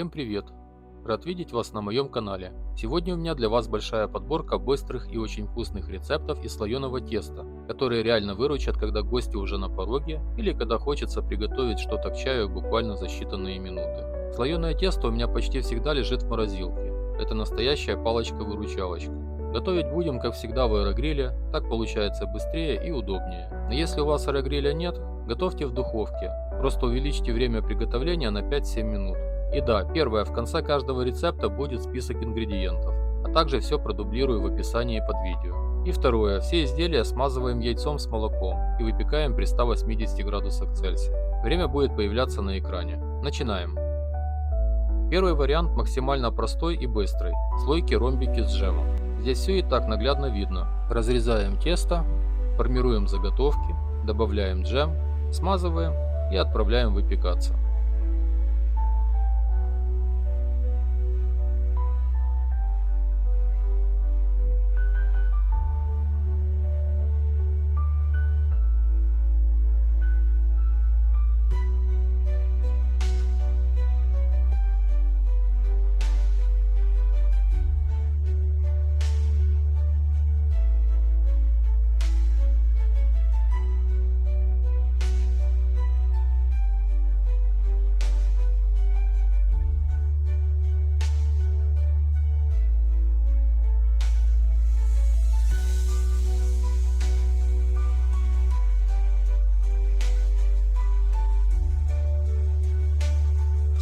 Всем привет! Рад видеть вас на моем канале. Сегодня у меня для вас большая подборка быстрых и очень вкусных рецептов из слоеного теста, которые реально выручат, когда гости уже на пороге или когда хочется приготовить что-то к чаю буквально за считанные минуты. Слоеное тесто у меня почти всегда лежит в морозилке. Это настоящая палочка-выручалочка. Готовить будем, как всегда, в аэрогриле, так получается быстрее и удобнее. Но если у вас аэрогриля нет, готовьте в духовке. Просто увеличьте время приготовления на 5-7 минут. И да, первое, в конце каждого рецепта будет список ингредиентов, а также все продублирую в описании под видео. И второе, все изделия смазываем яйцом с молоком и выпекаем при 180 градусах Цельсия. Время будет появляться на экране. Начинаем. Первый вариант максимально простой и быстрый. Слойки-ромбики с джемом. Здесь все и так наглядно видно. Разрезаем тесто, формируем заготовки, добавляем джем, смазываем и отправляем выпекаться.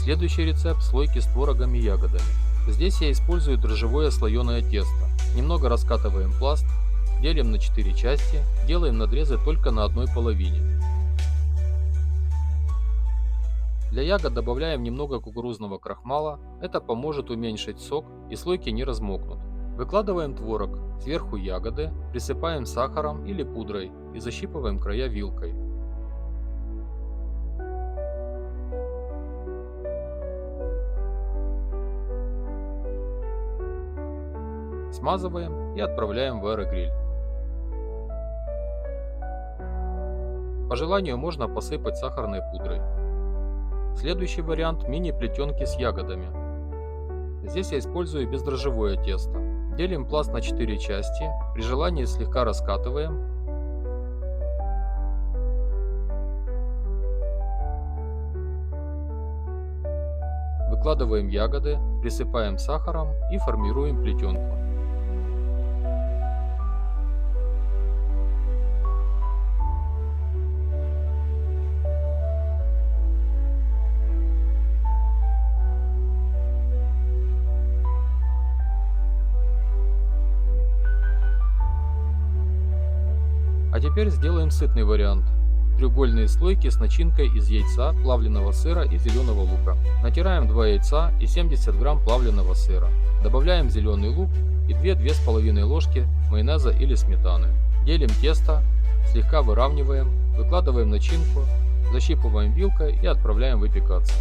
Следующий рецепт – слойки с творогом и ягодами. Здесь я использую дрожжевое слоеное тесто. Немного раскатываем пласт, делим на 4 части, делаем надрезы только на одной половине. Для ягод добавляем немного кукурузного крахмала, это поможет уменьшить сок и слойки не размокнут. Выкладываем творог, сверху ягоды, присыпаем сахаром или пудрой и защипываем края вилкой. Смазываем и отправляем в аэрогриль. По желанию можно посыпать сахарной пудрой. Следующий вариант – мини-плетенки с ягодами. Здесь я использую бездрожжевое тесто. Делим пласт на 4 части, при желании слегка раскатываем. Выкладываем ягоды, присыпаем сахаром и формируем плетенку. А теперь сделаем сытный вариант. Треугольные слойки с начинкой из яйца, плавленного сыра и зеленого лука. Натираем 2 яйца и 70 грамм плавленного сыра. Добавляем зеленый лук и 2-2,5 ложки майонеза или сметаны. Делим тесто, слегка выравниваем, выкладываем начинку, защипываем вилкой и отправляем выпекаться.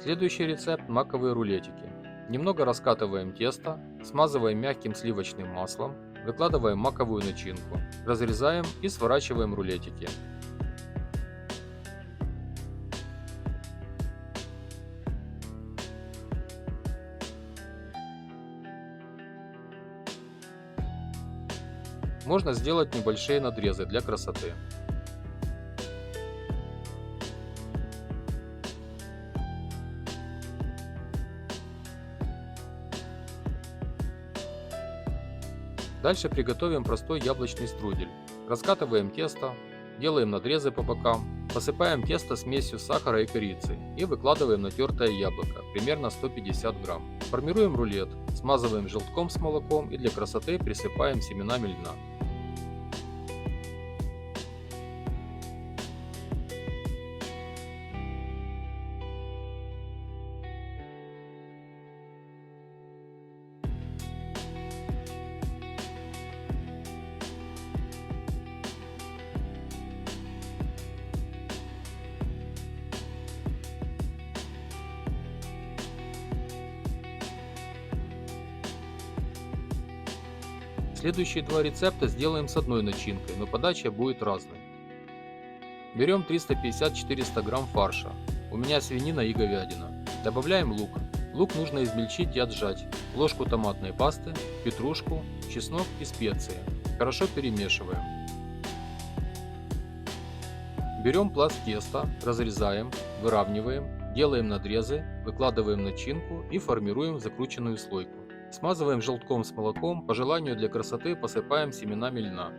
Следующий рецепт – маковые рулетики. Немного раскатываем тесто, смазываем мягким сливочным маслом, выкладываем маковую начинку, разрезаем и сворачиваем рулетики. Можно сделать небольшие надрезы для красоты. Дальше приготовим простой яблочный струдель. Раскатываем тесто, делаем надрезы по бокам, посыпаем тесто смесью сахара и корицы и выкладываем натертое яблоко, примерно 150 грамм. Формируем рулет, смазываем желтком с молоком и для красоты присыпаем семенами льна. Следующие два рецепта сделаем с одной начинкой, но подача будет разной. Берем 350-400 грамм фарша. У меня свинина и говядина. Добавляем лук. Лук нужно измельчить и отжать. Ложку томатной пасты, петрушку, чеснок и специи. Хорошо перемешиваем. Берем пласт теста, разрезаем, выравниваем, делаем надрезы, выкладываем начинку и формируем закрученную слойку. Смазываем желтком с молоком, по желанию для красоты посыпаем семенами льна.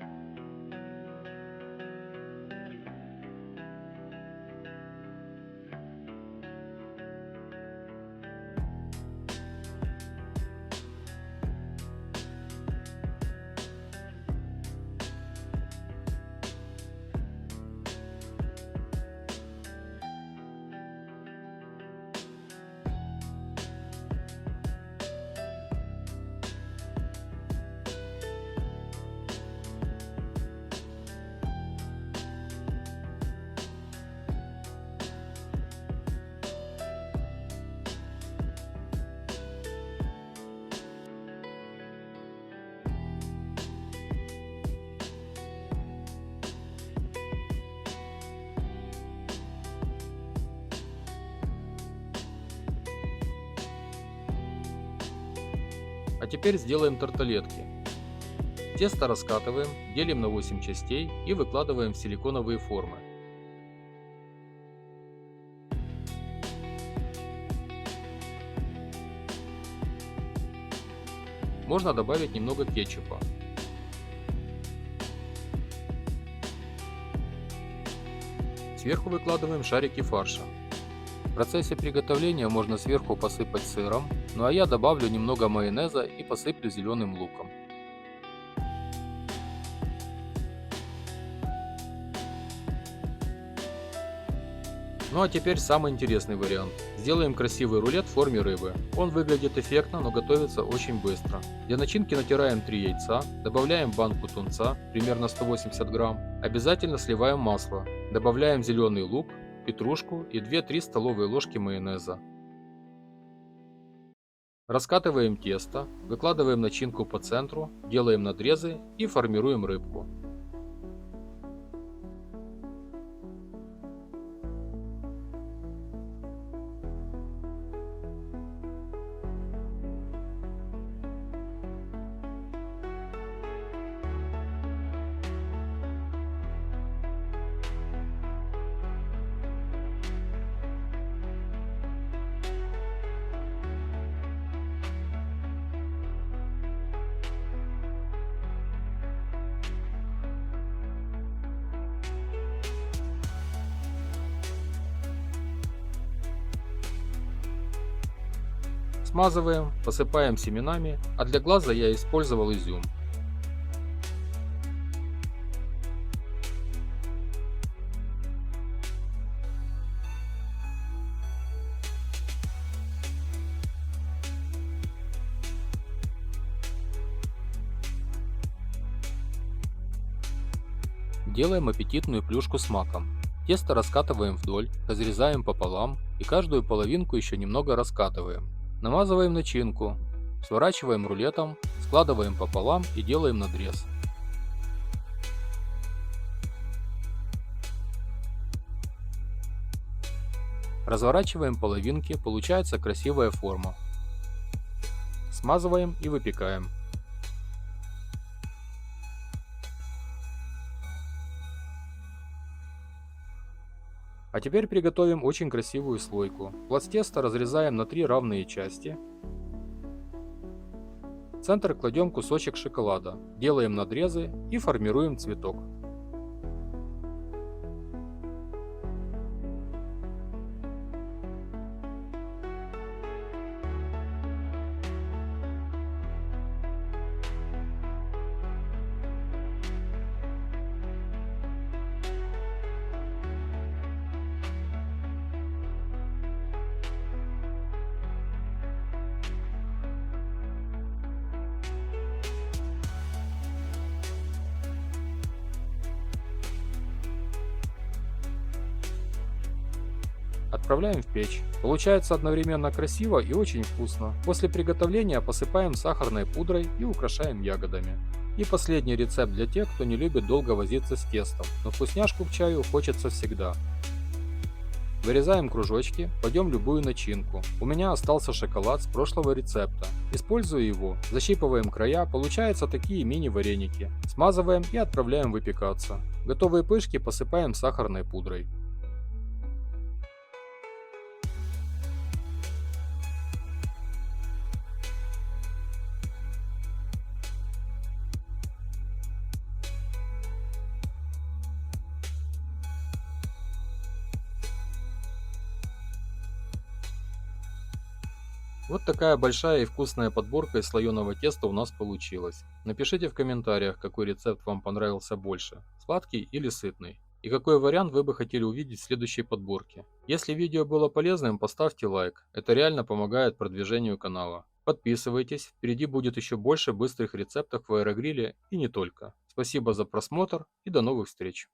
А теперь сделаем тарталетки. Тесто раскатываем, делим на 8 частей и выкладываем в силиконовые формы. Можно добавить немного кетчупа. Сверху выкладываем шарики фарша. В процессе приготовления можно сверху посыпать сыром, ну а я добавлю немного майонеза и посыплю зеленым луком. Ну а теперь самый интересный вариант. Сделаем красивый рулет в форме рыбы. Он выглядит эффектно, но готовится очень быстро. Для начинки натираем 3 яйца, добавляем банку тунца, примерно 180 грамм. Обязательно сливаем масло. Добавляем зеленый лук, петрушку и 2-3 столовые ложки майонеза. Раскатываем тесто, выкладываем начинку по центру, делаем надрезы и формируем рыбку. Смазываем, посыпаем семенами, а для глаза я использовал изюм. Делаем аппетитную плюшку с маком. Тесто раскатываем вдоль, разрезаем пополам и каждую половинку еще немного раскатываем. Намазываем начинку, сворачиваем рулетом, складываем пополам и делаем надрез. Разворачиваем половинки, получается красивая форма. Смазываем и выпекаем. А теперь приготовим очень красивую слойку. Пласт теста разрезаем на 3 равные части. В центр кладем кусочек шоколада, делаем надрезы и формируем цветок. отправляем в печь. Получается одновременно красиво и очень вкусно. После приготовления посыпаем сахарной пудрой и украшаем ягодами. И последний рецепт для тех, кто не любит долго возиться с тестом, но вкусняшку к чаю хочется всегда. Вырезаем кружочки, кладем любую начинку. У меня остался шоколад с прошлого рецепта. Используя его, защипываем края, получаются такие мини-вареники. Смазываем и отправляем выпекаться. Готовые пышки посыпаем сахарной пудрой. Вот такая большая и вкусная подборка из слоеного теста у нас получилась. Напишите в комментариях, какой рецепт вам понравился больше, сладкий или сытный. И какой вариант вы бы хотели увидеть в следующей подборке. Если видео было полезным, поставьте лайк, это реально помогает продвижению канала. Подписывайтесь, впереди будет еще больше быстрых рецептов в аэрогриле и не только. Спасибо за просмотр и до новых встреч.